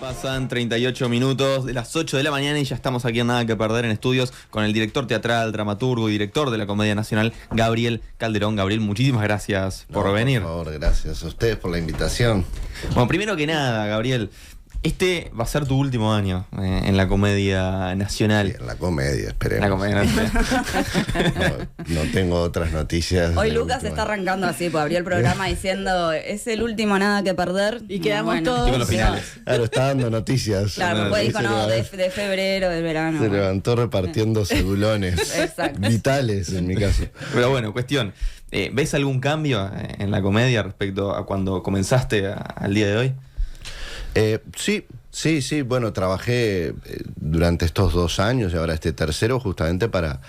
Pasan 38 minutos de las 8 de la mañana y ya estamos aquí en Nada que Perder en estudios con el director teatral, dramaturgo y director de la Comedia Nacional, Gabriel Calderón. Gabriel, muchísimas gracias por venir. Por favor, gracias a ustedes por la invitación. Bueno, primero que nada, Gabriel, este va a ser tu último año en la Comedia Nacional. Sí, en la comedia, esperemos. La Comedia Nacional. No tengo otras noticias. Hoy Lucas está arrancando así, pues abrió el programa diciendo es el último Nada que Perder. Y quedamos Bueno, todos. Con los finales. Claro, está dando noticias. Claro, después dijo no, de febrero, del verano. Se bueno. levantó repartiendo cedulones. Exacto. Vitales, en mi caso. Pero bueno, cuestión, ¿ves algún cambio en la comedia respecto a cuando comenzaste al día de hoy? Sí. Bueno, trabajé durante estos 2 años y ahora este tercero justamente para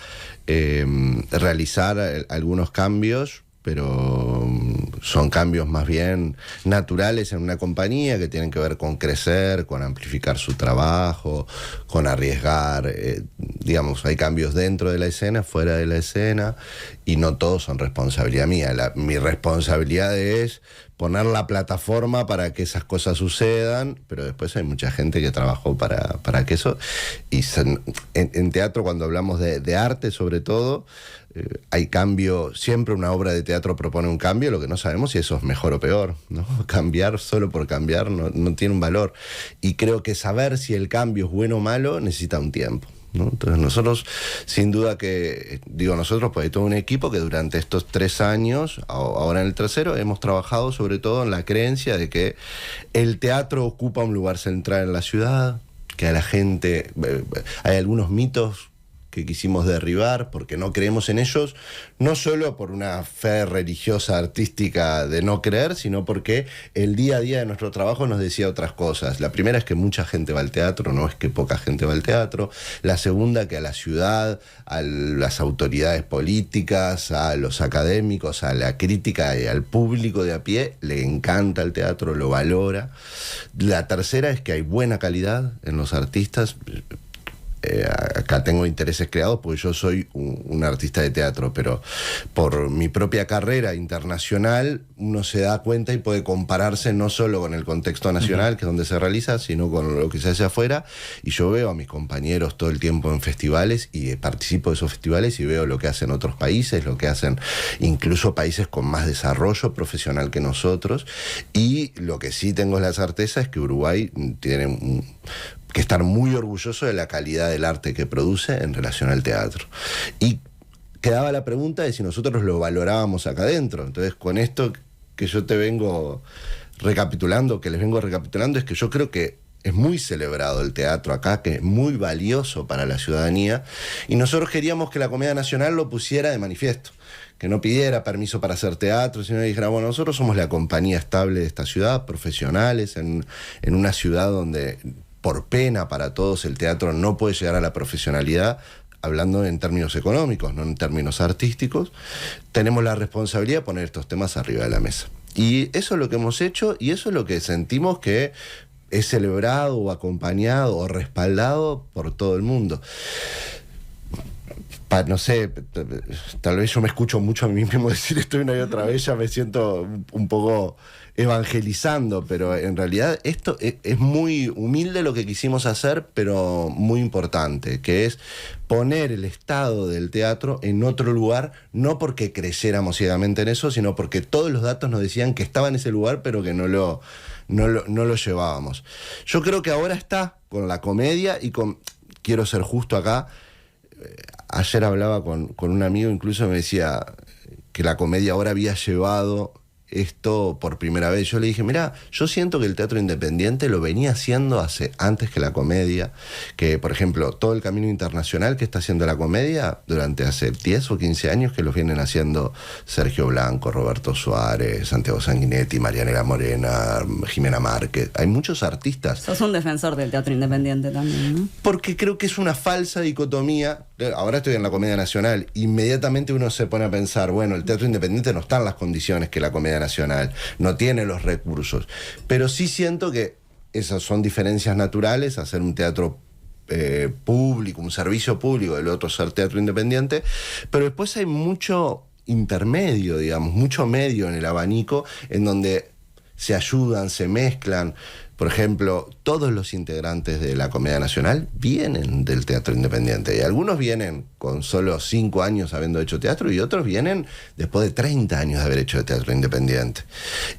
realizar algunos cambios, pero son cambios más bien naturales en una compañía que tienen que ver con crecer, con amplificar su trabajo, con arriesgar. Digamos, hay cambios dentro de la escena, fuera de la escena, y no todos son responsabilidad mía. Mi responsabilidad es poner la plataforma para que esas cosas sucedan, pero después hay mucha gente que trabajó para que eso. Y en teatro, cuando hablamos de arte sobre todo, hay cambio. Siempre una obra de teatro propone un cambio, lo que no sabemos si eso es mejor o peor, ¿no? Cambiar solo por cambiar no tiene un valor. Y creo que saber si el cambio es bueno o malo necesita un tiempo, ¿no? Entonces nosotros, sin duda que, digo nosotros, pues hay todo un equipo que durante estos 3 años, ahora en el tercero, hemos trabajado sobre todo en la creencia de que el teatro ocupa un lugar central en la ciudad, que a la gente, hay algunos mitos que quisimos derribar porque no creemos en ellos, no solo por una fe religiosa, artística de no creer, sino porque el día a día de nuestro trabajo nos decía otras cosas. La primera es que mucha gente va al teatro, no es que poca gente va al teatro. La segunda, que a la ciudad, a las autoridades políticas, a los académicos, a la crítica y al público de a pie le encanta el teatro, lo valora. La tercera es que hay buena calidad en los artistas. Acá tengo intereses creados porque yo soy un artista de teatro, pero por mi propia carrera internacional uno se da cuenta y puede compararse no solo con el contexto nacional, que es donde se realiza, sino con lo que se hace afuera. Y yo veo a mis compañeros todo el tiempo en festivales y participo de esos festivales y veo lo que hacen otros países, lo que hacen incluso países con más desarrollo profesional que nosotros. Y lo que sí tengo la certeza es que Uruguay tiene que estar muy orgulloso de la calidad del arte que produce en relación al teatro. Y quedaba la pregunta de si nosotros lo valorábamos acá adentro. Entonces, con esto que yo te vengo recapitulando, que les vengo recapitulando, es que yo creo que es muy celebrado el teatro acá, que es muy valioso para la ciudadanía, y nosotros queríamos que la Comedia Nacional lo pusiera de manifiesto, que no pidiera permiso para hacer teatro, sino que dijera, bueno, nosotros somos la compañía estable de esta ciudad, profesionales, en una ciudad donde, por pena para todos, el teatro no puede llegar a la profesionalidad, hablando en términos económicos, no en términos artísticos. Tenemos la responsabilidad de poner estos temas arriba de la mesa. Y eso es lo que hemos hecho, y eso es lo que sentimos que es celebrado o acompañado o respaldado por todo el mundo. No sé, tal vez yo me escucho mucho a mí mismo decir esto una y otra vez, ya me siento un poco evangelizando, pero en realidad esto es muy humilde lo que quisimos hacer, pero muy importante, que es poner el estado del teatro en otro lugar, no porque creyéramos ciegamente en eso, sino porque todos los datos nos decían que estaba en ese lugar, pero que no lo llevábamos. Yo creo que ahora está con la comedia y quiero ser justo acá. Ayer hablaba con un amigo, incluso me decía que la comedia ahora había llevado esto por primera vez. Yo le dije, mirá, yo siento que el teatro independiente lo venía haciendo antes que la comedia, que por ejemplo todo el camino internacional que está haciendo la comedia durante hace 10 o 15 años que los vienen haciendo Sergio Blanco, Roberto Suárez, Santiago Sanguinetti, Marianela Morena, Jimena Márquez. Hay muchos artistas. Sos un defensor del teatro independiente también, ¿no? Porque creo que es una falsa dicotomía. Ahora estoy en la Comedia Nacional, inmediatamente uno se pone a pensar, bueno, el teatro independiente no está en las condiciones que la Comedia Nacional, no tiene los recursos, pero sí siento que esas son diferencias naturales, hacer un teatro público, un servicio público, el otro ser teatro independiente, pero después hay mucho intermedio, digamos, mucho medio en el abanico, en donde se ayudan, se mezclan. Por ejemplo, todos los integrantes de la Comedia Nacional vienen del teatro independiente. Y algunos vienen con solo 5 años habiendo hecho teatro y otros vienen después de 30 años de haber hecho teatro independiente.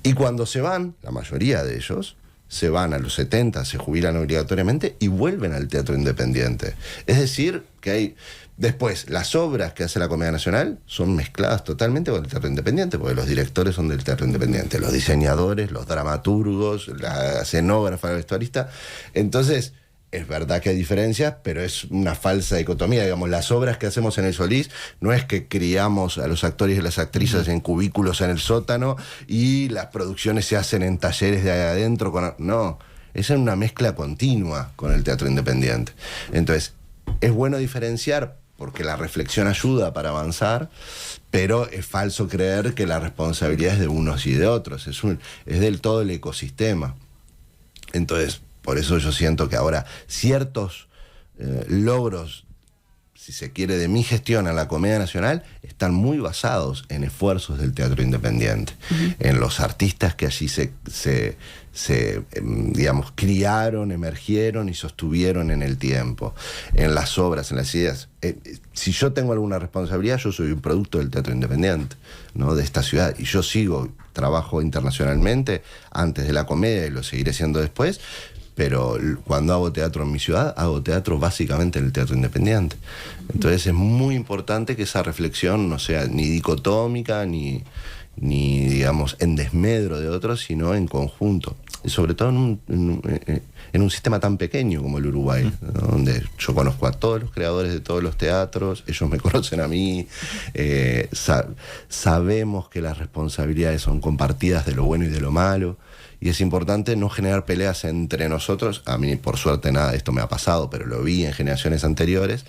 Y cuando se van, la mayoría de ellos se van a los 70, se jubilan obligatoriamente y vuelven al teatro independiente. Es decir, que hay... Después, las obras que hace la Comedia Nacional son mezcladas totalmente con el teatro independiente, porque los directores son del teatro independiente, los diseñadores, los dramaturgos, la escenógrafa, la vestuarista. Entonces, es verdad que hay diferencias, pero es una falsa dicotomía. Digamos, las obras que hacemos en el Solís no es que criamos a los actores y las actrices en cubículos en el sótano y las producciones se hacen en talleres de adentro. No, es en una mezcla continua con el teatro independiente. Entonces, es bueno diferenciar porque la reflexión ayuda para avanzar, pero es falso creer que la responsabilidad es de unos y de otros, es del todo el ecosistema. Entonces, por eso yo siento que ahora ciertos logros, si se quiere, de mi gestión a la Comedia Nacional, están muy basados en esfuerzos del teatro independiente, en los artistas que allí digamos, criaron, emergieron y sostuvieron en el tiempo, en las obras, en las ideas. Si yo tengo alguna responsabilidad, yo soy un producto del teatro independiente, ¿no? De esta ciudad, y yo trabajo internacionalmente antes de la comedia y lo seguiré siendo después, pero cuando hago teatro en mi ciudad, hago teatro básicamente en el teatro independiente. Entonces es muy importante que esa reflexión no sea ni dicotómica, ni digamos, en desmedro de otros, sino en conjunto. Y sobre todo en un sistema tan pequeño como el Uruguay, ¿no? Donde yo conozco a todos los creadores de todos los teatros, ellos me conocen a mí, sabemos que las responsabilidades son compartidas de lo bueno y de lo malo, y es importante no generar peleas entre nosotros. A mí, por suerte, nada de esto me ha pasado, pero lo vi en generaciones anteriores.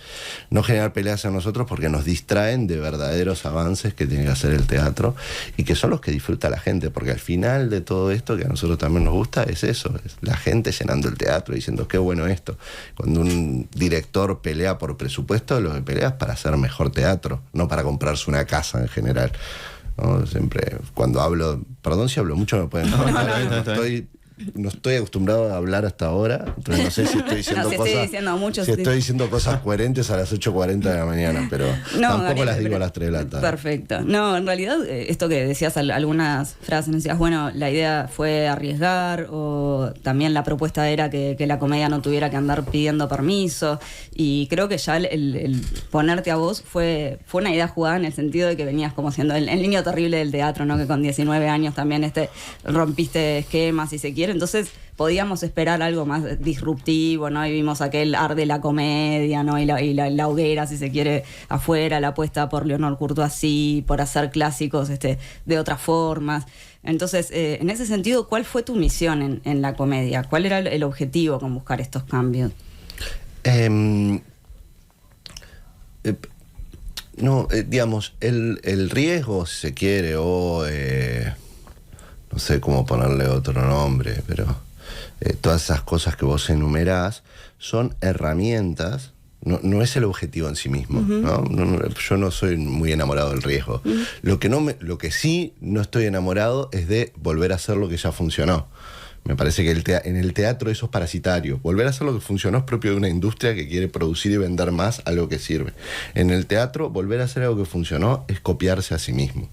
No generar peleas entre nosotros porque nos distraen de verdaderos avances que tiene que hacer el teatro y que son los que disfruta la gente, porque al final de todo esto, que a nosotros también nos gusta, es eso, es la gente llenando el teatro diciendo qué bueno esto. Cuando un director pelea por presupuesto, lo que pelea es para hacer mejor teatro, no para comprarse una casa en general, ¿no? Siempre, cuando hablo, perdón si hablo mucho, me pueden cortar. No estoy acostumbrado a hablar hasta ahora, entonces no sé si estoy diciendo estoy diciendo cosas coherentes a las 8:40 de la mañana, pero tampoco las digo a las 3 de la tarde. Perfecto. No, en realidad, esto que decías, algunas frases, decías, bueno, la idea fue arriesgar, o también la propuesta era que la comedia no tuviera que andar pidiendo permiso, y creo que ya el ponerte a vos fue una idea jugada en el sentido de que venías como siendo el niño terrible del teatro, ¿no? Que con 19 años también rompiste esquemas, si se quiere. Entonces podíamos esperar algo más disruptivo, ¿no? Y vimos aquel Arde la Comedia, ¿no? Y la hoguera, si se quiere, afuera, la apuesta por Leonor Courtoisí, por hacer clásicos de otras formas. Entonces, en ese sentido, ¿cuál fue tu misión en la comedia? ¿Cuál era el objetivo con buscar estos cambios? Digamos, el riesgo, si se quiere, o... no sé cómo ponerle otro nombre, pero todas esas cosas que vos enumerás son herramientas, no es el objetivo en sí mismo, ¿no? Yo no soy muy enamorado del riesgo. Lo que sí no estoy enamorado es de volver a hacer lo que ya funcionó. Me parece que en el teatro eso es parasitario. Volver a hacer lo que funcionó es propio de una industria que quiere producir y vender más algo que sirve. En el teatro, volver a hacer algo que funcionó es copiarse a sí mismo.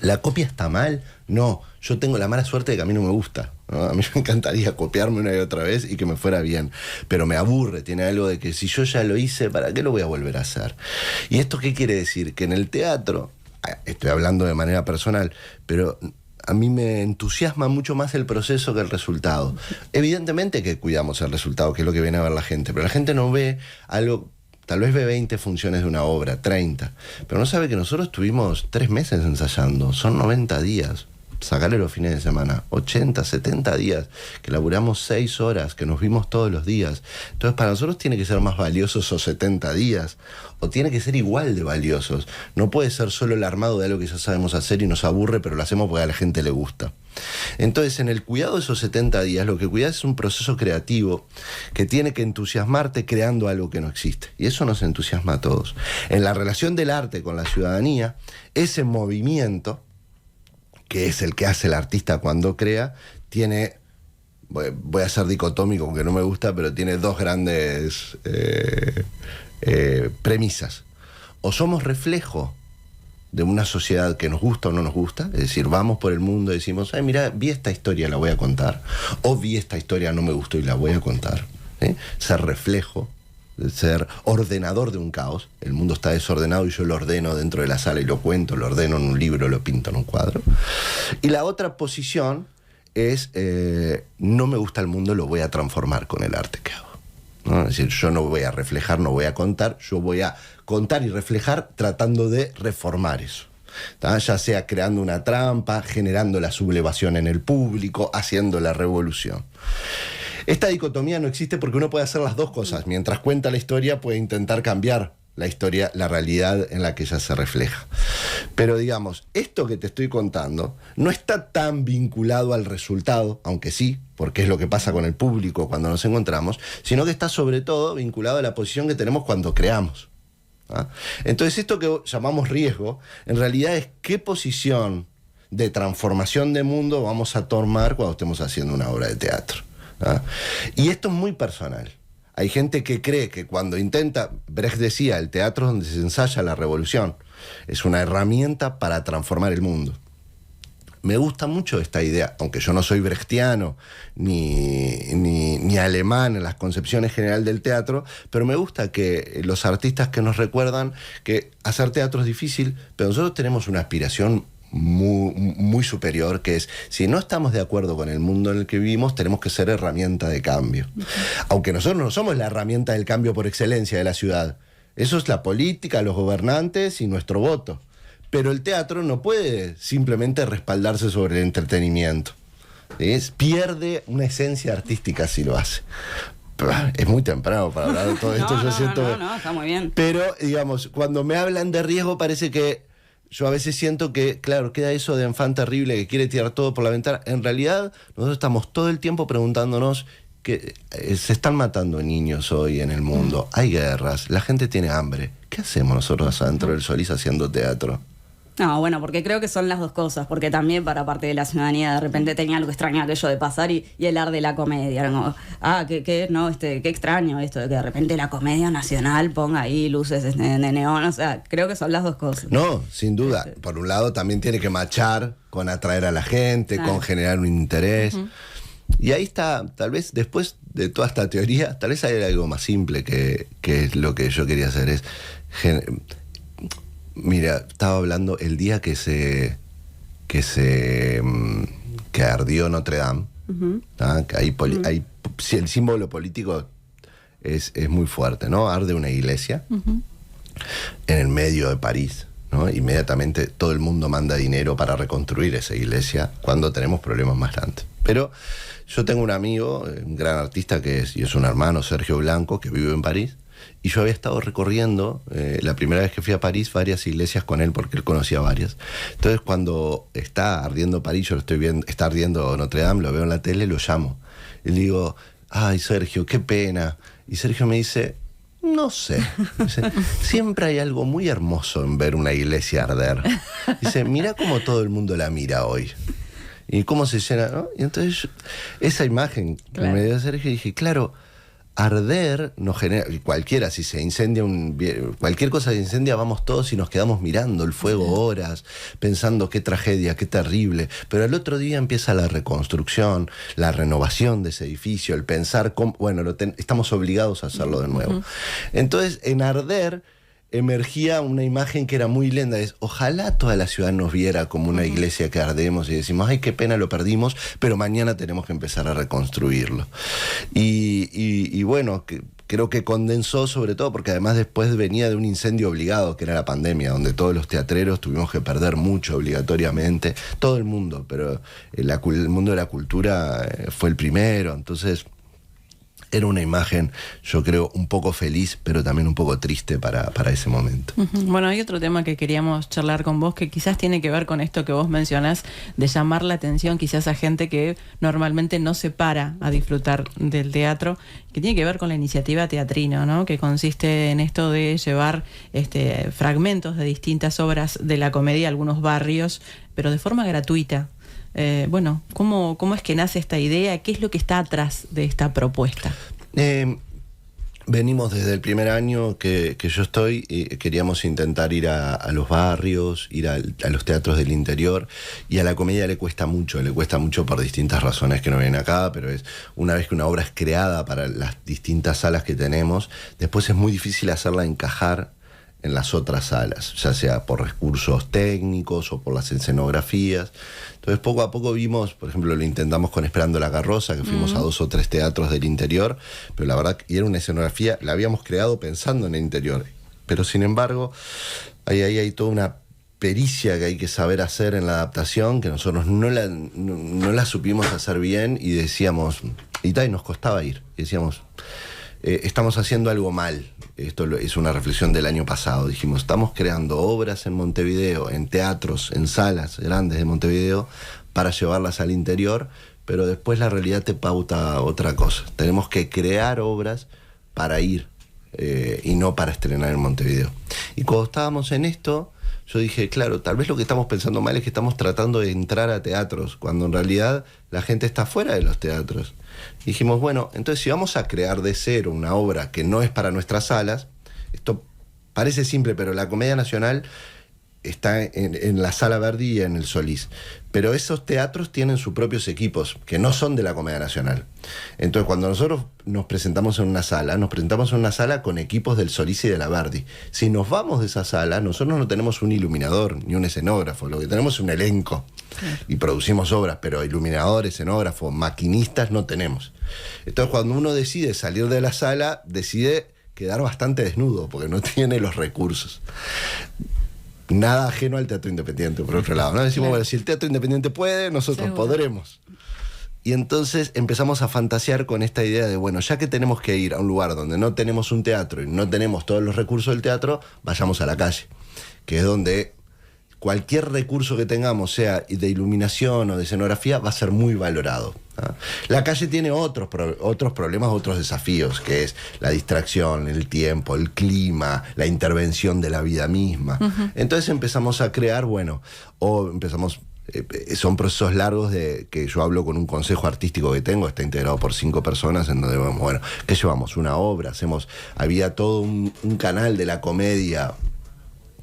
¿La copia está mal? No, yo tengo la mala suerte de que a mí no me gusta, ¿no? A mí me encantaría copiarme una y otra vez y que me fuera bien, pero me aburre, tiene algo de que si yo ya lo hice, ¿para qué lo voy a volver a hacer? ¿Y esto qué quiere decir? Que en el teatro, estoy hablando de manera personal, pero a mí me entusiasma mucho más el proceso que el resultado. Evidentemente que cuidamos el resultado, que es lo que viene a ver la gente, pero la gente no ve algo... Tal vez ve 20 funciones de una obra, 30, pero no sabe que nosotros tuvimos 3 meses ensayando, son 90 días, sacarle los fines de semana, 80, 70 días, que laburamos 6 horas, que nos vimos todos los días. Entonces para nosotros tiene que ser más valiosos esos 70 días, o tiene que ser igual de valiosos. No puede ser solo el armado de algo que ya sabemos hacer y nos aburre, pero lo hacemos porque a la gente le gusta. Entonces, en el cuidado de esos 70 días, lo que cuidas es un proceso creativo que tiene que entusiasmarte creando algo que no existe. Y eso nos entusiasma a todos. En la relación del arte con la ciudadanía, ese movimiento que es el que hace el artista cuando crea, tiene, voy a ser dicotómico aunque no me gusta, pero tiene dos grandes premisas. O somos reflejo de una sociedad que nos gusta o no nos gusta, es decir, vamos por el mundo y decimos, ay, mira, vi esta historia, la voy a contar, o vi esta historia, no me gustó y la voy a contar. Ser reflejo, ser ordenador de un caos. El mundo está desordenado y yo lo ordeno dentro de la sala y lo cuento, lo ordeno en un libro, lo pinto en un cuadro. Y la otra posición es, no me gusta el mundo, lo voy a transformar con el arte que hago, ¿no? Es decir, yo no voy a reflejar, no voy a contar, yo voy a contar y reflejar tratando de reformar eso, ¿tá? Ya sea creando una trampa, generando la sublevación en el público, haciendo la revolución. Esta dicotomía no existe porque uno puede hacer las dos cosas. Mientras cuenta la historia puede intentar cambiar la historia, la realidad en la que ella se refleja. Pero digamos, esto que te estoy contando no está tan vinculado al resultado, aunque sí, porque es lo que pasa con el público cuando nos encontramos, sino que está sobre todo vinculado a la posición que tenemos cuando creamos. ¿Ah? Entonces esto que llamamos riesgo, en realidad es qué posición de transformación de mundo vamos a tomar cuando estemos haciendo una obra de teatro. ¿Ah? Y esto es muy personal. Hay gente que cree que cuando intenta, Brecht decía, el teatro es donde se ensaya la revolución, es una herramienta para transformar el mundo. Me gusta mucho esta idea, aunque yo no soy brechtiano ni alemán en las concepciones generales del teatro, pero me gusta que los artistas que nos recuerdan que hacer teatro es difícil, pero nosotros tenemos una aspiración muy superior, que es, si no estamos de acuerdo con el mundo en el que vivimos, tenemos que ser herramienta de cambio. Aunque nosotros no somos la herramienta del cambio por excelencia de la ciudad. Eso es la política, los gobernantes y nuestro voto. Pero el teatro no puede simplemente respaldarse sobre el entretenimiento. Pierde una esencia artística si lo hace. Es muy temprano para hablar de todo esto. Yo siento. No, está muy bien. Pero, digamos, cuando me hablan de riesgo, parece que yo a veces siento que, claro, queda eso de enfant terrible que quiere tirar todo por la ventana. En realidad, nosotros estamos todo el tiempo preguntándonos que se están matando niños hoy en el mundo. Hay guerras, la gente tiene hambre. ¿Qué hacemos nosotros adentro del Solís haciendo teatro? No, bueno, porque creo que son las dos cosas, porque también para parte de la ciudadanía de repente tenía algo extraño aquello de pasar y el ar de la comedia, era como, qué extraño esto de que de repente la Comedia Nacional ponga ahí luces de neón, o sea, creo que son las dos cosas. No, sin duda. Por un lado también tiene que machar con atraer a la gente, con generar un interés. Y ahí está, tal vez después de toda esta teoría, tal vez hay algo más simple que es lo que yo quería hacer, es... Mira, estaba hablando el día que ardió Notre Dame. Que si el símbolo político es muy fuerte, ¿no? Arde una iglesia en el medio de París, ¿no? Inmediatamente todo el mundo manda dinero para reconstruir esa iglesia cuando tenemos problemas más grandes. Pero yo tengo un amigo, un gran artista y es un hermano, Sergio Blanco, que vive en París. Y yo había estado recorriendo, la primera vez que fui a París, varias iglesias con él, porque él conocía varias. Entonces, cuando está ardiendo París, yo lo estoy viendo, está ardiendo Notre Dame, lo veo en la tele, lo llamo. Y le digo, ay, Sergio, qué pena. Y Sergio me dice, no sé. Dice, siempre hay algo muy hermoso en ver una iglesia arder. Dice, mira cómo todo el mundo la mira hoy. Y cómo se llena, ¿no? Y entonces, esa imagen que me dio Sergio, dije, claro, arder nos genera, cualquiera, si se incendia cualquier cosa se incendia, vamos todos y nos quedamos mirando el fuego horas, pensando qué tragedia, qué terrible, pero al otro día empieza la reconstrucción, la renovación de ese edificio, el pensar cómo, bueno, estamos obligados a hacerlo de nuevo. Entonces, en arder emergía una imagen que era muy linda, es ojalá toda la ciudad nos viera como una iglesia que ardemos y decimos, ay, qué pena, lo perdimos, pero mañana tenemos que empezar a reconstruirlo. Y bueno, creo que condensó sobre todo porque además después venía de un incendio obligado que era la pandemia, donde todos los teatreros tuvimos que perder mucho obligatoriamente, todo el mundo, pero el mundo de la cultura fue el primero, entonces era una imagen, yo creo, un poco feliz, pero también un poco triste para ese momento. Bueno, hay otro tema que queríamos charlar con vos, que quizás tiene que ver con esto que vos mencionás, de llamar la atención quizás a gente que normalmente no se para a disfrutar del teatro, que tiene que ver con la iniciativa Teatrino, ¿no? Que consiste en esto de llevar fragmentos de distintas obras de la comedia a algunos barrios pero de forma gratuita. Bueno, ¿cómo es que nace esta idea? ¿Qué es lo que está atrás de esta propuesta? Venimos desde el primer año que yo estoy, queríamos intentar ir a los barrios, ir a los teatros del interior, y a la comedia le cuesta mucho por distintas razones que no vienen acá, pero es una vez que una obra es creada para las distintas salas que tenemos, después es muy difícil hacerla encajar en las otras salas, ya sea por recursos técnicos o por las escenografías. Entonces poco a poco vimos, por ejemplo, lo intentamos con Esperando la Carroza, que fuimos a 2 o 3 teatros del interior, pero la verdad que era una escenografía, la habíamos creado pensando en el interior, pero sin embargo ahí hay toda una pericia que hay que saber hacer en la adaptación, que nosotros no la supimos hacer bien, y decíamos, y nos costaba ir, y decíamos, estamos haciendo algo mal. Esto es una reflexión del año pasado. Dijimos, estamos creando obras en Montevideo, en teatros, en salas grandes de Montevideo, para llevarlas al interior, pero después la realidad te pauta otra cosa. Tenemos que crear obras para ir, y no para estrenar en Montevideo. Y cuando estábamos en esto, yo dije, claro, tal vez lo que estamos pensando mal es que estamos tratando de entrar a teatros, cuando en realidad la gente está fuera de los teatros. Y dijimos, bueno, entonces si vamos a crear de cero una obra que no es para nuestras salas, esto parece simple, pero la Comedia Nacional está en la Sala Verdi y en el Solís, pero esos teatros tienen sus propios equipos, que no son de la Comedia Nacional. Entonces cuando nosotros nos presentamos en una sala con equipos del Solís y de la Verdi. Si nos vamos de esa sala, nosotros no tenemos un iluminador ni un escenógrafo, lo que tenemos es un elenco. Y producimos obras, pero iluminadores, escenógrafos, maquinistas no tenemos. Entonces cuando uno decide salir de la sala, decide quedar bastante desnudo, porque no tiene los recursos. Nada ajeno al teatro independiente, por otro lado, ¿no? Decimos, bueno, si el teatro independiente puede, nosotros podremos. Y entonces empezamos a fantasear con esta idea de, bueno, ya que tenemos que ir a un lugar donde no tenemos un teatro y no tenemos todos los recursos del teatro, vayamos a la calle, que es donde cualquier recurso que tengamos, sea de iluminación o de escenografía, va a ser muy valorado. La calle tiene otros problemas, otros desafíos, que es la distracción, el tiempo, el clima, la intervención de la vida misma. Entonces empezamos a crear, son procesos largos que yo hablo con un consejo artístico que tengo, está integrado por 5 personas, en donde vamos, bueno, ¿qué llevamos? Una obra, había todo un canal de la comedia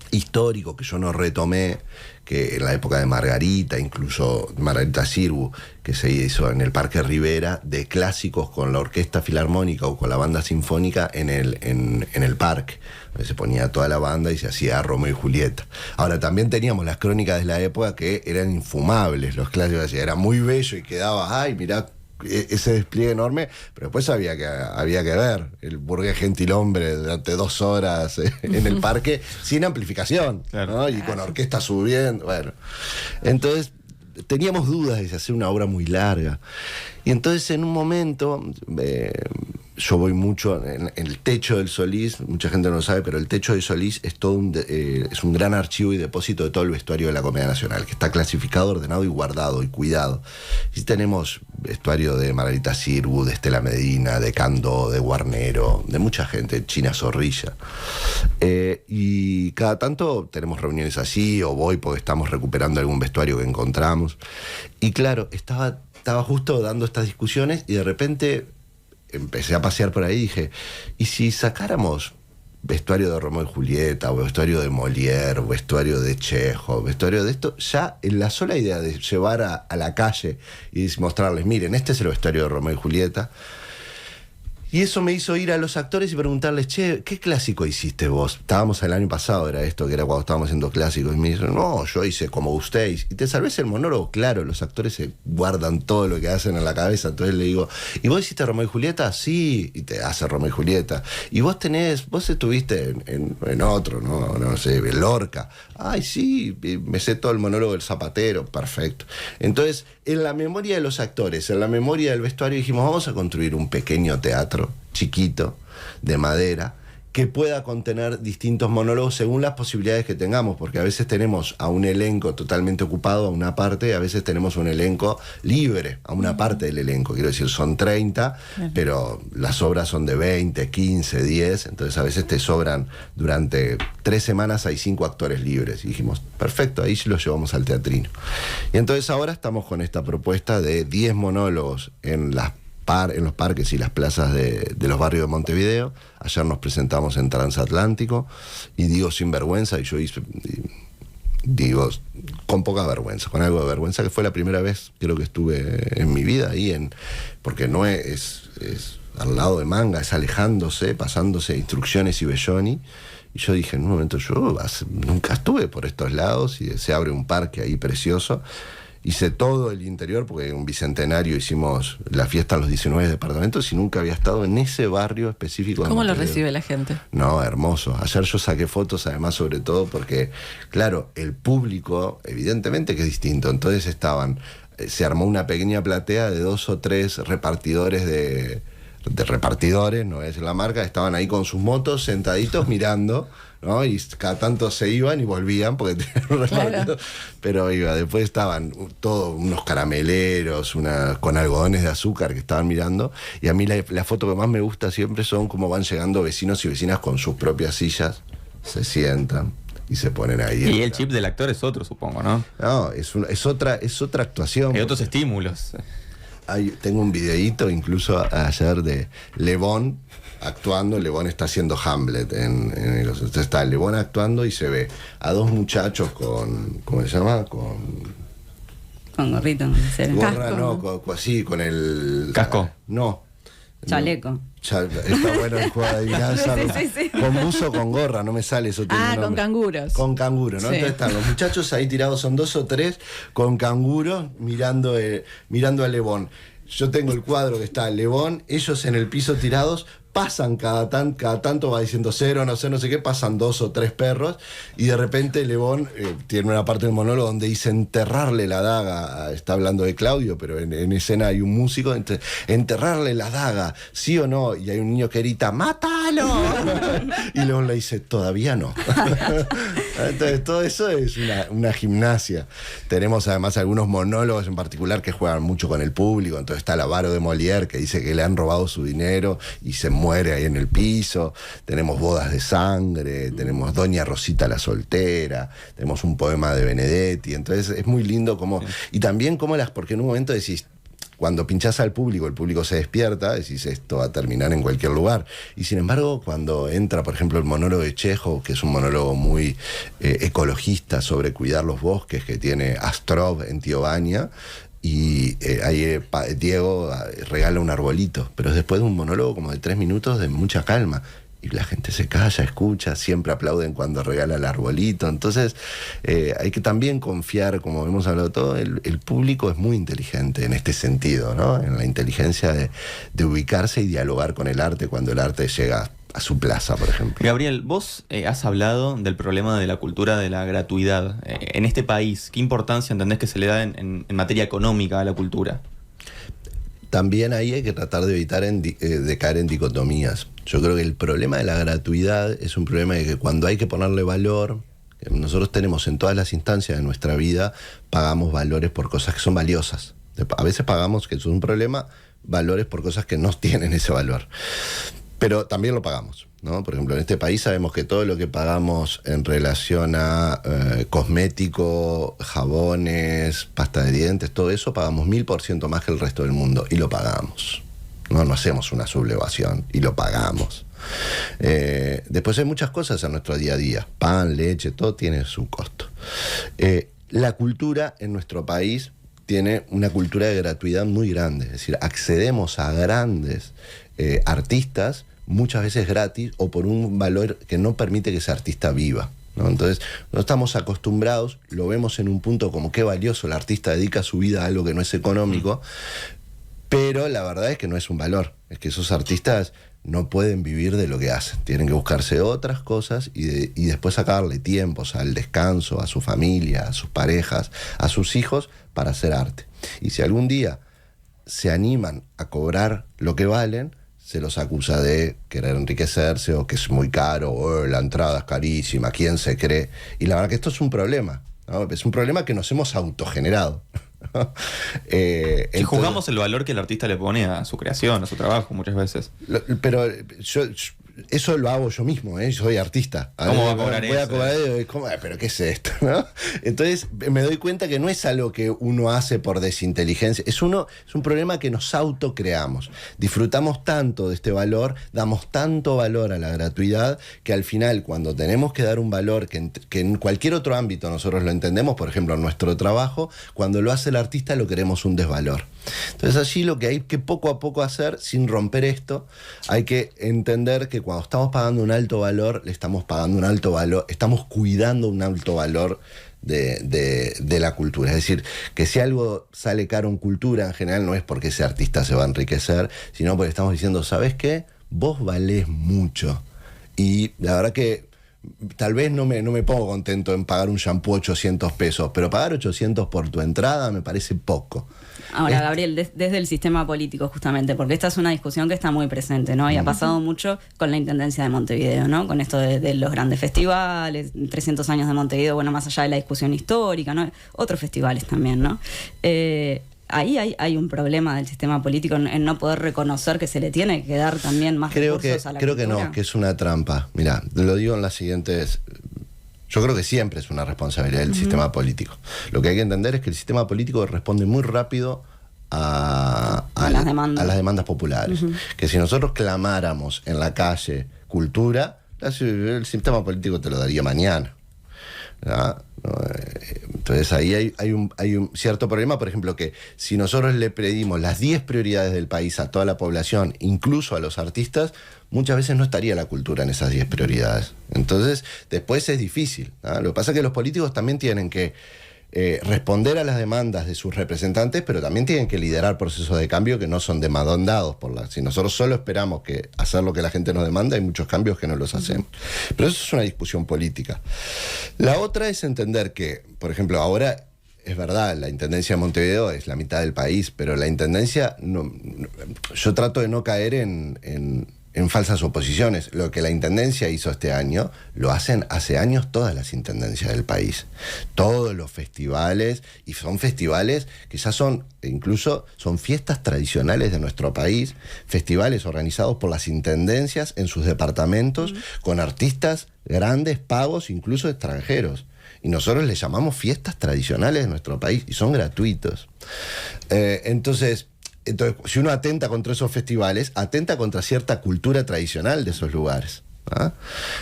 histórico que yo no retomé, que en la época de Margarita, incluso Margarita Sirgu, que se hizo en el Parque Rivera, de clásicos con la Orquesta Filarmónica o con la Banda Sinfónica en el parque, donde se ponía toda la banda y se hacía Romeo y Julieta. Ahora, también teníamos las crónicas de la época que eran infumables, los clásicos, era muy bello y quedaba, ay, mirá ese despliegue enorme, pero después había que ver el burgués gentilhombre durante 2 horas en el parque sin amplificación, claro, ¿no? Y con orquesta subiendo, bueno. Entonces teníamos dudas de si hacer una obra muy larga. Y entonces en un momento, yo voy mucho en el techo del Solís, mucha gente no lo sabe, pero el techo del Solís es todo es un gran archivo y depósito de todo el vestuario de la Comedia Nacional, que está clasificado, ordenado y guardado y cuidado. Y tenemos vestuario de Margarita Sirgu, de Estela Medina, de Candó, de Guarnero, de mucha gente, China Zorrilla. Y cada tanto tenemos reuniones así, o voy porque estamos recuperando algún vestuario que encontramos. Y claro, estaba justo dando estas discusiones y de repente empecé a pasear por ahí y dije, ¿y si sacáramos vestuario de Romeo y Julieta, o vestuario de Molière, o vestuario de Chekhov, vestuario de esto? Ya en la sola idea de llevar a la calle y mostrarles, miren, este es el vestuario de Romeo y Julieta. Y eso me hizo ir a los actores y preguntarles, che, ¿qué clásico hiciste vos? Estábamos el año pasado, era esto, que era cuando estábamos haciendo clásicos. Y me dicen, no, yo hice como ustedes. Y te salves el monólogo, claro, los actores se guardan todo lo que hacen en la cabeza. Entonces le digo, ¿y vos hiciste Romeo y Julieta? Sí, y te hace Romeo y Julieta. Y vos estuviste en otro, no sé, en Lorca. Ay, sí, me sé todo el monólogo del Zapatero, perfecto. Entonces, en la memoria de los actores, en la memoria del vestuario, dijimos, vamos a construir un pequeño teatro chiquito, de madera, que pueda contener distintos monólogos según las posibilidades que tengamos, porque a veces tenemos a un elenco totalmente ocupado a una parte, y a veces tenemos un elenco libre a una parte del elenco. Quiero decir, son 30, pero las obras son de 20, 15, 10, entonces a veces te sobran, durante 3 semanas hay 5 actores libres. Y dijimos, perfecto, ahí sí los llevamos al teatrino. Y entonces ahora estamos con esta propuesta de 10 monólogos en los parques y las plazas de los barrios de Montevideo. Ayer nos presentamos en Transatlántico y digo sin vergüenza, y yo digo con poca vergüenza, con algo de vergüenza, que fue la primera vez creo que estuve en mi vida ahí, porque no es al lado de Manga, es alejándose, pasándose Instrucciones y Belloni. Y yo dije, en un momento, yo nunca estuve por estos lados, y se abre un parque ahí precioso. Hice todo el interior, porque en un bicentenario hicimos la fiesta en los 19 departamentos, y nunca había estado en ese barrio específico. ¿Cómo lo recibe la gente? No, hermoso. Ayer yo saqué fotos, además, sobre todo porque, claro, el público, evidentemente que es distinto. Entonces se armó una pequeña platea de 2 o 3 repartidores de repartidores, no es la marca, estaban ahí con sus motos sentaditos mirando, ¿no? Y cada tanto se iban y volvían porque tenían un repartidor. Pero después estaban todos unos carameleros, con algodones de azúcar que estaban mirando. Y a mí la foto que más me gusta siempre son cómo van llegando vecinos y vecinas con sus propias sillas, se sientan y se ponen ahí. Y el chip del actor es otro, supongo, ¿no? No, es otra actuación. Hay otros estímulos. Tengo un videíto incluso ayer de Le Bon actuando. Le Bon está haciendo Hamlet entonces está Le Bon actuando y se ve a 2 muchachos con, ¿cómo se llama? Con gorrito, gorra, no, así, con el casco. No. Chaleco. Está bueno el juego de adivinanza. Sí. Con buzo, con gorra, no me sale eso. Con canguros. Con canguro, ¿no? Sí. Entonces están los muchachos ahí tirados, son 2 o 3 con canguro mirando a Le Bon. Yo tengo el cuadro que está Le Bon, ellos en el piso tirados. Pasan cada tanto va diciendo 0, no sé qué, pasan 2 o 3 perros, y de repente Le Bon tiene una parte del monólogo donde dice enterrarle la daga, está hablando de Claudio, pero en escena hay un músico, enterrarle la daga, ¿sí o no? Y hay un niño que grita, ¡mátalo! Y Le Bon le dice, todavía no. Entonces todo eso es una gimnasia. Tenemos además algunos monólogos en particular que juegan mucho con el público. Entonces está el avaro de Molière, que dice que le han robado su dinero y se muere ahí en el piso. Tenemos Bodas de Sangre, tenemos Doña Rosita la Soltera, tenemos un poema de Benedetti. Entonces es muy lindo como... Sí. Y también como porque en un momento decís, cuando pinchás al público, el público se despierta, decís, esto va a terminar en cualquier lugar. Y sin embargo, cuando entra, por ejemplo, el monólogo de Chekhov, que es un monólogo muy ecologista sobre cuidar los bosques, que tiene Astrov en Tiovania, y ahí Diego regala un arbolito, pero es después de un monólogo como de 3 minutos de mucha calma. Y la gente se calla, escucha, siempre aplauden cuando regala el arbolito. Entonces hay que también confiar, como hemos hablado todo, el público es muy inteligente en este sentido, ¿no? En la inteligencia de ubicarse y dialogar con el arte cuando el arte llega a su plaza, por ejemplo. Gabriel, vos has hablado del problema de la cultura de la gratuidad. En este país, ¿qué importancia entendés que se le da en materia económica a la cultura? También ahí hay que tratar de evitar de caer en dicotomías. Yo creo que el problema de la gratuidad es un problema de que cuando hay que ponerle valor, nosotros tenemos en todas las instancias de nuestra vida, pagamos valores por cosas que son valiosas. A veces pagamos, que es un problema, valores por cosas que no tienen ese valor. Pero también lo pagamos, ¿no? Por ejemplo, en este país sabemos que todo lo que pagamos en relación a cosmético, jabones, pasta de dientes, todo eso, pagamos 1000% más que el resto del mundo, y lo pagamos. No hacemos una sublevación, y lo pagamos. Después hay muchas cosas en nuestro día a día. Pan, leche, todo tiene su costo. La cultura en nuestro país tiene una cultura de gratuidad muy grande. Es decir, accedemos a grandes artistas muchas veces gratis o por un valor que no permite que ese artista viva, ¿no? Entonces, no estamos acostumbrados, lo vemos en un punto como qué valioso, el artista dedica su vida a algo que no es económico, pero la verdad es que no es un valor, es que esos artistas no pueden vivir de lo que hacen, tienen que buscarse otras cosas y después sacarle tiempos al descanso, a su familia, a sus parejas, a sus hijos para hacer arte. Y si algún día se animan a cobrar lo que valen, se los acusa de querer enriquecerse o que es muy caro, o la entrada es carísima, ¿quién se cree? Y la verdad que esto es un problema, ¿no? Es un problema que nos hemos autogenerado. Si juzgamos el valor que el artista le pone a su creación, a su trabajo muchas veces. Pero eso lo hago yo mismo, ¿eh? Yo soy artista. ¿Cómo va a cobrar eso? Voy a cobrar, pero ¿qué es esto? ¿No? Entonces me doy cuenta que no es algo que uno hace por desinteligencia, es un problema que nos autocreamos. Disfrutamos tanto de este valor, damos tanto valor a la gratuidad, que al final cuando tenemos que dar un valor que en cualquier otro ámbito nosotros lo entendemos, por ejemplo en nuestro trabajo, cuando lo hace el artista lo queremos un desvalor. Entonces allí lo que hay que poco a poco hacer, sin romper esto, hay que entender que cuando estamos pagando un alto valor, le estamos pagando un alto valor, estamos cuidando un alto valor de la cultura. Es decir, que si algo sale caro en cultura, en general no es porque ese artista se va a enriquecer, sino porque estamos diciendo, ¿sabes qué? Vos valés mucho. Y la verdad que tal vez no me pongo contento en pagar un shampoo 800 pesos, pero pagar 800 por tu entrada me parece poco. Ahora, Gabriel, desde el sistema político justamente, porque esta es una discusión que está muy presente, ¿no? Y ha pasado mucho con la Intendencia de Montevideo, ¿no? Con esto de los grandes festivales, 300 años de Montevideo, bueno, más allá de la discusión histórica, ¿no? Otros festivales también, ¿no? Ahí hay un problema del sistema político en no poder reconocer que se le tiene que dar también más recursos a la cultura. Creo que no, que es una trampa. Mirá, lo digo en las siguientes... Yo creo que siempre es una responsabilidad del sistema político. Lo que hay que entender es que el sistema político responde muy rápido a las demandas populares. Que si nosotros clamáramos en la calle cultura, el sistema político te lo daría mañana. Entonces ahí hay un cierto problema, por ejemplo, que si nosotros le pedimos las 10 prioridades del país a toda la población, incluso a los artistas, muchas veces no estaría la cultura en esas 10 prioridades. Entonces después es difícil, ¿no? Lo que pasa es que los políticos también tienen que responder a las demandas de sus representantes, pero también tienen que liderar procesos de cambio que no son demandados si nosotros solo esperamos hacer lo que la gente nos demanda, hay muchos cambios que no los hacemos. Pero eso es una discusión política. La otra es entender que, por ejemplo, ahora es verdad, la Intendencia de Montevideo es la mitad del país, pero la Intendencia, yo trato de no caer en falsas oposiciones. Lo que la Intendencia hizo este año, lo hacen hace años todas las intendencias del país. Todos los festivales, y son festivales que ya incluso son fiestas tradicionales de nuestro país, festivales organizados por las intendencias en sus departamentos, con artistas grandes, pagos, incluso extranjeros. Y nosotros les llamamos fiestas tradicionales de nuestro país, y son gratuitos. Entonces, si uno atenta contra esos festivales, atenta contra cierta cultura tradicional de esos lugares.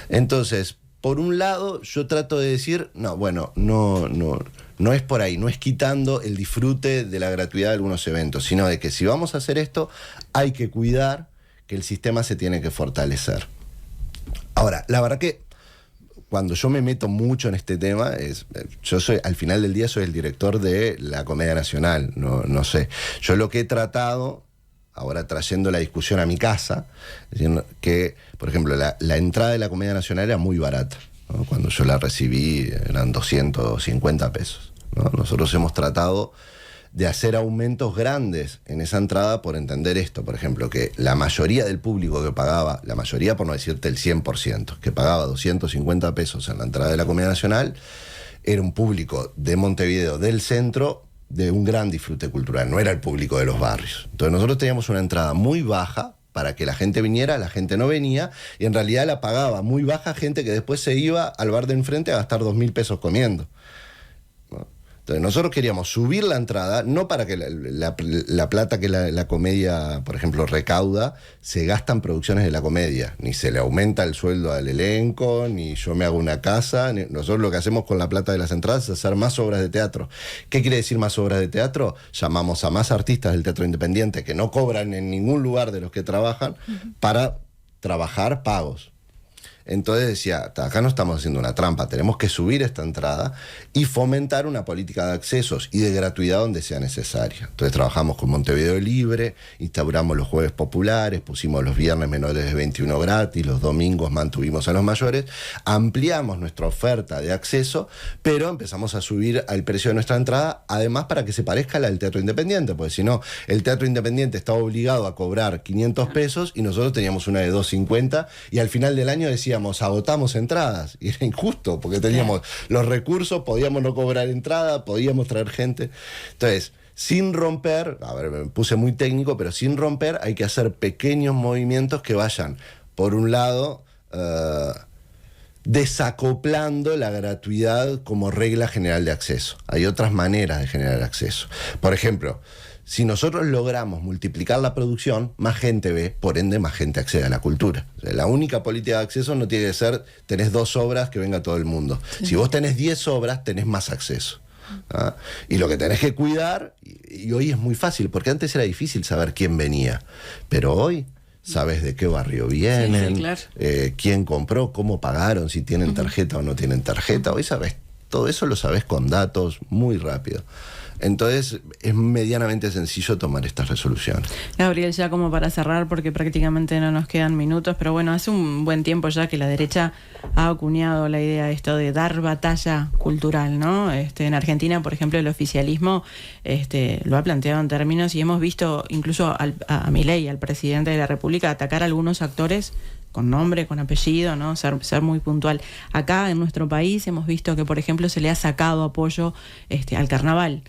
Entonces, por un lado, yo trato de decir, no es por ahí, no es quitando el disfrute de la gratuidad de algunos eventos, sino de que si vamos a hacer esto, hay que cuidar que el sistema se tiene que fortalecer. Ahora, la verdad que cuando yo me meto mucho en este tema, al final del día soy el director de la Comedia Nacional, no sé. Yo lo que he tratado, ahora trayendo la discusión a mi casa, diciendo que, por ejemplo, la entrada de la Comedia Nacional era muy barata, ¿no? Cuando yo la recibí eran 250 pesos, ¿no? Nosotros hemos tratado de hacer aumentos grandes en esa entrada por entender esto, por ejemplo, que la mayoría del público que pagaba, la mayoría por no decirte el 100%, que pagaba 250 pesos en la entrada de la Comedia Nacional, era un público de Montevideo, del centro, de un gran disfrute cultural, no era el público de los barrios. Entonces nosotros teníamos una entrada muy baja para que la gente viniera, la gente no venía, y en realidad la pagaba muy baja gente que después se iba al bar de enfrente a gastar 2.000 pesos comiendo, ¿no? Entonces nosotros queríamos subir la entrada, no para que la plata que la comedia, por ejemplo, recauda, se gasta en producciones de la comedia, ni se le aumenta el sueldo al elenco, ni yo me hago una casa. Nosotros lo que hacemos con la plata de las entradas es hacer más obras de teatro. ¿Qué quiere decir más obras de teatro? Llamamos a más artistas del teatro independiente que no cobran en ningún lugar de los que trabajan para trabajar pagos. Entonces decía, acá no estamos haciendo una trampa, tenemos que subir esta entrada y fomentar una política de accesos y de gratuidad donde sea necesaria. Entonces trabajamos con Montevideo Libre, instauramos los jueves populares, pusimos los viernes menores de 21 gratis, los domingos mantuvimos a los mayores, ampliamos nuestra oferta de acceso, pero empezamos a subir el precio de nuestra entrada, además para que se parezca a la del teatro independiente, porque si no, el teatro independiente estaba obligado a cobrar 500 pesos y nosotros teníamos una de 250 y al final del año decíamos, agotamos entradas, y era injusto, porque teníamos los recursos, podíamos no cobrar entrada, podíamos traer gente. Entonces, sin romper, a ver, me puse muy técnico, pero sin romper hay que hacer pequeños movimientos que vayan, por un lado, desacoplando la gratuidad como regla general de acceso. Hay otras maneras de generar acceso. Por ejemplo, si nosotros logramos multiplicar la producción, más gente ve, por ende más gente accede a la cultura. O sea, la única política de acceso no tiene que ser, tenés 2 obras que venga todo el mundo. Sí. Si vos tenés 10 obras, tenés más acceso. ¿Ah? Y lo que tenés que cuidar, y hoy es muy fácil, porque antes era difícil saber quién venía, pero hoy sabes de qué barrio vienen, sí, claro. Quién compró, cómo pagaron, si tienen tarjeta o no tienen tarjeta. Hoy sabes, todo eso lo sabes con datos muy rápido. Entonces es medianamente sencillo tomar estas resoluciones. Gabriel, ya como para cerrar, porque prácticamente no nos quedan minutos, pero bueno, hace un buen tiempo ya que la derecha ha acuñado la idea de esto de dar batalla cultural, ¿no? En Argentina, por ejemplo, el oficialismo lo ha planteado en términos, y hemos visto incluso a Milei, al presidente de la República, atacar a algunos actores con nombre, con apellido, ¿no? Ser muy puntual. Acá en nuestro país hemos visto que, por ejemplo, se le ha sacado apoyo al carnaval.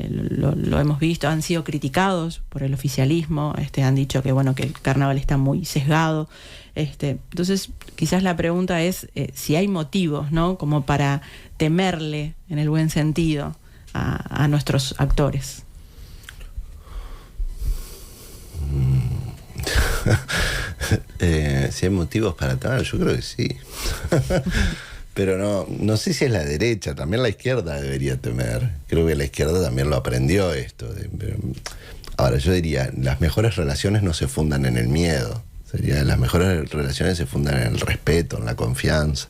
Lo hemos visto, han sido criticados por el oficialismo, han dicho que bueno, que el carnaval está muy sesgado. Entonces, quizás la pregunta es si hay motivos, ¿no? Como para temerle, en el buen sentido, a nuestros actores. Si hay motivos para temer, yo creo que sí. Pero no sé si es la derecha, también la izquierda debería temer. Creo que la izquierda también lo aprendió esto. Ahora, yo diría, las mejores relaciones no se fundan en el miedo. Las mejores relaciones se fundan en el respeto, en la confianza.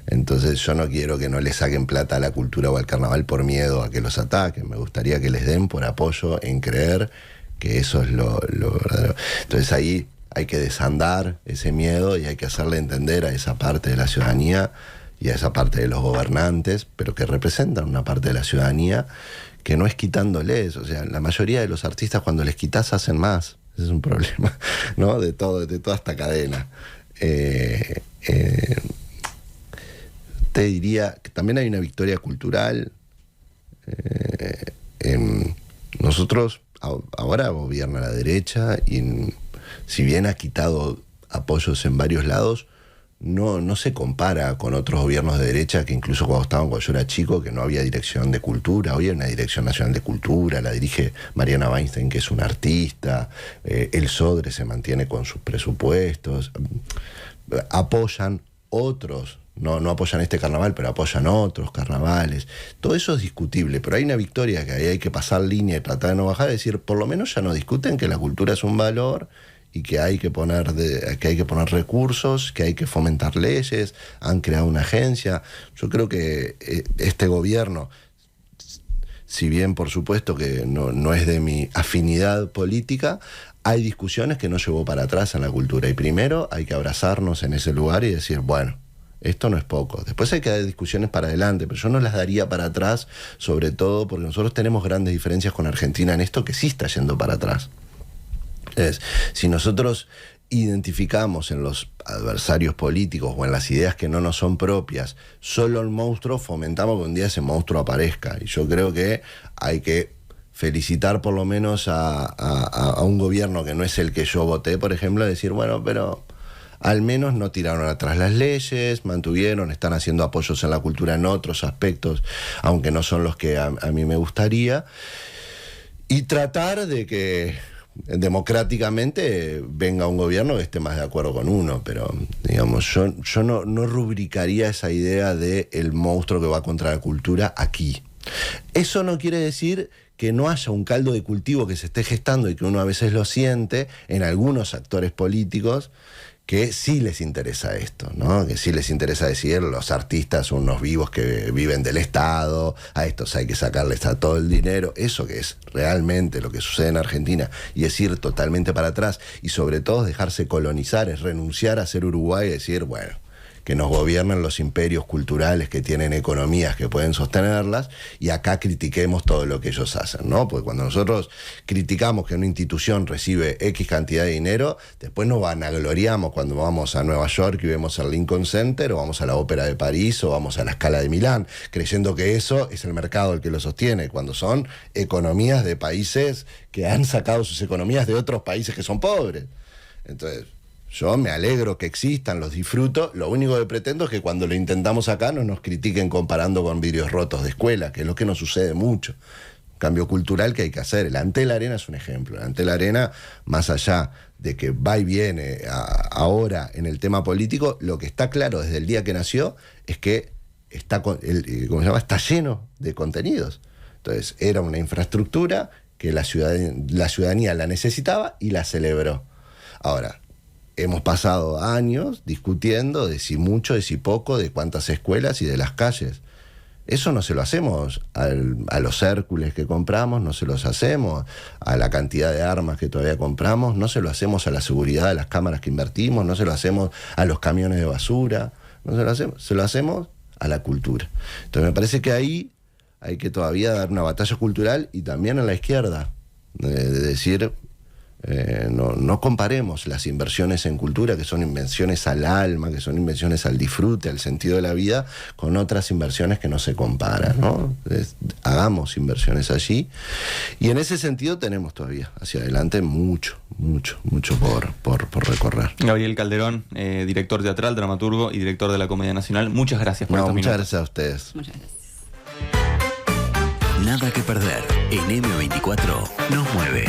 Entonces yo no quiero que no le saquen plata a la cultura o al carnaval por miedo a que los ataquen. Me gustaría que les den por apoyo en creer que eso es lo verdadero. Entonces ahí hay que desandar ese miedo y hay que hacerle entender a esa parte de la ciudadanía y a esa parte de los gobernantes, pero que representan una parte de la ciudadanía, que no es quitándoles. O sea, la mayoría de los artistas, cuando les quitas, hacen más. Ese es un problema, ¿no? De toda esta cadena. Te diría que también hay una victoria cultural. Nosotros, ahora gobierna la derecha, y si bien ha quitado apoyos en varios lados, no se compara con otros gobiernos de derecha que incluso cuando yo era chico, que no había dirección de cultura. Hoy hay una dirección nacional de cultura, la dirige Mariana Weinstein, que es una artista. El Sodre se mantiene con sus presupuestos. Apoyan otros, no apoyan este carnaval, pero apoyan otros carnavales. Todo eso es discutible, pero hay una victoria que ahí hay que pasar línea y tratar de no bajar, es decir, por lo menos ya no discuten que la cultura es un valor y que hay que poner recursos, que hay que fomentar leyes. Han creado una agencia. Yo creo que este gobierno, si bien por supuesto que no es de mi afinidad política, hay discusiones que no llevó para atrás en la cultura. Y primero hay que abrazarnos en ese lugar y decir, bueno, esto no es poco. Después hay que dar discusiones para adelante, pero yo no las daría para atrás, sobre todo porque nosotros tenemos grandes diferencias con Argentina en esto, que sí está yendo para atrás. Si nosotros identificamos en los adversarios políticos o en las ideas que no nos son propias solo el monstruo, fomentamos que un día ese monstruo aparezca. Y yo creo que hay que felicitar por lo menos a un gobierno que no es el que yo voté, por ejemplo, decir, bueno, pero al menos no tiraron atrás las leyes, están haciendo apoyos en la cultura en otros aspectos, aunque no son los que a mí me gustaría, y tratar de que democráticamente venga un gobierno que esté más de acuerdo con uno. Pero digamos, yo no rubricaría esa idea de el monstruo que va contra la cultura aquí. Eso no quiere decir que no haya un caldo de cultivo que se esté gestando y que uno a veces lo siente en algunos actores políticos, que sí les interesa esto, ¿no? Que sí les interesa decir, los artistas son unos vivos que viven del Estado, a estos hay que sacarles a todo el dinero, eso que es realmente lo que sucede en Argentina, y es ir totalmente para atrás, y sobre todo dejarse colonizar, es renunciar a ser Uruguay y decir, bueno, que nos gobiernan los imperios culturales que tienen economías que pueden sostenerlas, y acá critiquemos todo lo que ellos hacen, ¿no? Porque cuando nosotros criticamos que una institución recibe X cantidad de dinero, después nos vanagloriamos cuando vamos a Nueva York y vemos el Lincoln Center, o vamos a la Ópera de París, o vamos a la Scala de Milán, creyendo que eso es el mercado el que lo sostiene, cuando son economías de países que han sacado sus economías de otros países que son pobres. Entonces, yo me alegro que existan, los disfruto. Lo único que pretendo es que cuando lo intentamos acá no nos critiquen comparando con vidrios rotos de escuela, que es lo que nos sucede mucho. Cambio cultural que hay que hacer. El Antel Arena es un ejemplo. El Antel Arena, más allá de que va y viene ahora en el tema político, lo que está claro desde el día que nació es que está lleno de contenidos. Entonces, era una infraestructura que la ciudadanía la necesitaba y la celebró. Ahora, hemos pasado años discutiendo de si mucho, de si poco, de cuántas escuelas y de las calles. Eso no se lo hacemos a los Hércules que compramos, no se los hacemos a la cantidad de armas que todavía compramos, no se lo hacemos a la seguridad de las cámaras que invertimos, no se lo hacemos a los camiones de basura, no se lo hacemos a la cultura. Entonces me parece que ahí hay que todavía dar una batalla cultural, y también a la izquierda, de decir... no comparemos las inversiones en cultura, que son inversiones al alma, que son inversiones al disfrute, al sentido de la vida, con otras inversiones que no se comparan, ¿no? Hagamos inversiones allí, y en ese sentido tenemos todavía hacia adelante mucho por recorrer. Gabriel Calderón, director teatral, dramaturgo y director de la Comedia Nacional, muchas gracias por estos muchas minutos. gracias a ustedes. Muchas gracias. Nada que perder en M24 nos mueve.